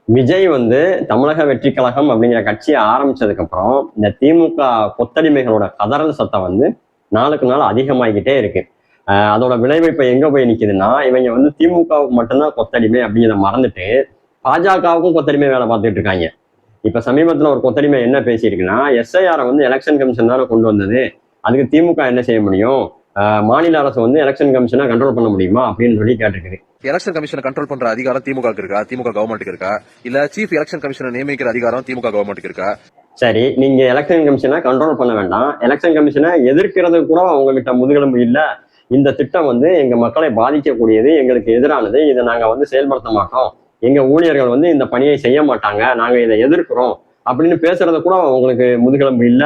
விஜய் வந்து தமிழக வெற்றி கழகம் அப்படிங்கிற கட்சியை ஆரம்பிச்சதுக்கு அப்புறம் இந்த திமுக கொத்தடிமைகளோட கதறல் சத்தம் வந்து நாளுக்கு நாள் அதிகமாகிக்கிட்டே இருக்கு. அதோட விளைவு இப்ப எங்க போய் நிக்குதுன்னா, இவங்க வந்து திமுகவுக்கு மட்டும்தான் கொத்தடிமை அப்படிங்கிறத மறந்துட்டு பாஜகவுக்கும் கொத்தடிமை வேலை பார்த்துட்டு இருக்காங்க. இப்ப சமீபத்துல ஒரு கொத்தடிமை என்ன பேசியிருக்குன்னா, எஸ்ஐஆரை வந்து எலெக்ஷன் கமிஷன் தானே கொண்டு வந்தது, அதுக்கு திமுக என்ன செய்ய முடியும், மாநில அரசு வந்து எலெக்ஷன் கமிஷனை கண்ட்ரோல் பண்ண முடியுமா அப்படின்னு சொல்லி கேட்டிருக்குது. எலெக்ஷன் கமிஷனை கண்ட்ரோல் பண்ற அதிகாரம் திமுக இருக்கா, திமுக கவர்மெண்ட்டுக்கு இருக்கா, இல்ல சீஃப் எலெக்ஷன் கமிஷனை நியமிக்கிற அதிகாரம் திமுக கவர்மெண்ட்டுக்கு இருக்கா? சரி, நீங்க எலெக்ஷன் கமிஷனை கண்ட்ரோல் பண்ண வேண்டாம், எலெக்ஷன் கமிஷனை எதிர்க்கிறது கூட உங்ககிட்ட முதுகெலும்பு இல்ல. இந்த திட்டம் வந்து எங்க மக்களை பாதிக்கக்கூடியது, எங்களுக்கு எதிரானது, இதை நாங்க வந்து செயல்படுத்த மாட்டோம், எங்க ஊழியர்கள் வந்து இந்த பணியை செய்ய மாட்டாங்க, நாங்க இதை எதிர்க்கிறோம் அப்படின்னு பேசுறது கூட உங்களுக்கு முதுகெலும்பு இல்ல.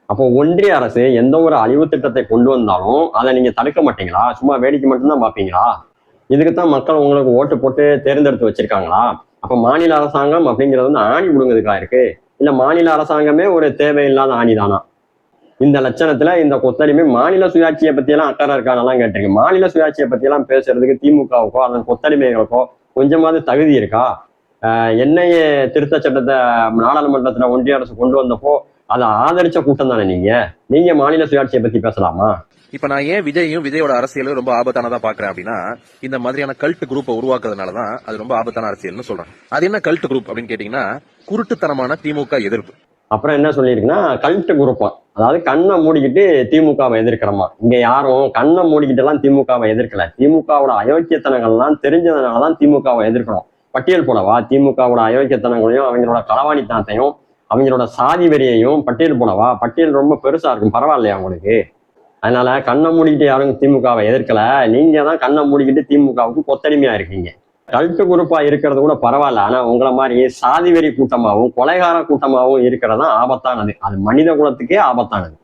அப்போ ஒன்றிய அரசு எந்த ஒரு அழிவு திட்டத்தை கொண்டு வந்தாலும் அதை நீங்க தடுக்க மாட்டீங்களா? சும்மா வேடிக்கை மட்டும்தான் பார்ப்பீங்களா? இதுக்குத்தான் மக்கள் உங்களுக்கு ஓட்டு போட்டு தேர்ந்தெடுத்து வச்சிருக்காங்களா? அப்ப மாநில அரசாங்கம் அப்படிங்கிறது வந்து ஆணி விடுங்கிறதுக்கா இருக்கு? இல்ல மாநில அரசாங்கமே ஒரு தேவையில்லாத ஆணிதானா? இந்த லட்சணத்துல இந்த கொத்தடிமை மாநில சுயாட்சியை பத்தி எல்லாம் அக்கறை இருக்கானெல்லாம் கேட்டிருக்கு. மாநில சுயாட்சியை பத்தி எல்லாம் பேசுறதுக்கு திமுகவுக்கோ அதன் கொத்தடிமைகளுக்கோ கொஞ்சமாவது தகுதி இருக்கா? என்ஐஏ திருத்த சட்டத்தை நாடாளுமன்றத்துல ஒன்றிய அரசு கொண்டு வந்தப்போ அதை ஆதரிச்ச கூட்டம் தானே நீங்க. நீங்க மாநில சுயாட்சியை பத்தி பேசலாமா? இப்ப நான் ஏன் விஜயும் விஜயோட அரசியலும் ரொம்ப ஆபத்தானதா பாக்குறேன் அப்படின்னா, இந்த மாதிரியான கல்ட் குரூப்பை உருவாக்குறதுனாலதான் அது ரொம்ப ஆபத்தான அரசியல்னு சொல்றேன். அது என்ன கல்ட் குரூப் அப்படின்னு கேட்டீங்கன்னா, குருட்டுத்தனமான திமுக எதிர்ப்பு. அப்புறம் என்ன சொல்லியிருக்குன்னா, கல்ட் குரூப்பா, அதாவது கண்ணை மூடிக்கிட்டு திமுகவை எதிர்க்கிறோமா. இங்க யாரும் கண்ணை மூடிக்கிட்டு எல்லாம் திமுகவை எதிர்க்கல. திமுகவோட அயோக்கியத்தனங்கள்லாம் தெரிஞ்சதுனாலதான் திமுகவை எதிர்க்கிறோம். பட்டியல் போடவா திமுகவோட அயோக்கியத்தனங்களையும் அவங்களோட களவாணித்தனத்தையும் அவங்களோட சாதி வெறியையும் பட்டியல் போடவா? பட்டியல் ரொம்ப பெருசா இருக்கும், பரவாயில்லையா உங்களுக்கு? அதனால கண்ணை மூடிக்கிட்டு யாரும் திமுகவை எதிர்க்கல, நீங்க தான் கண்ணை மூடிக்கிட்டு திமுகவுக்கு கொத்தடிமையா இருக்கீங்க. கல்ட்டு குரூப்பா இருக்கிறது கூட பரவாயில்ல, ஆனா உங்களை மாதிரி சாதி வெறி கூட்டமாகவும் கொலைகார கூட்டமாகவும் இருக்கிறது தான் ஆபத்தானது. அது மனித குலத்துக்கே ஆபத்தானது.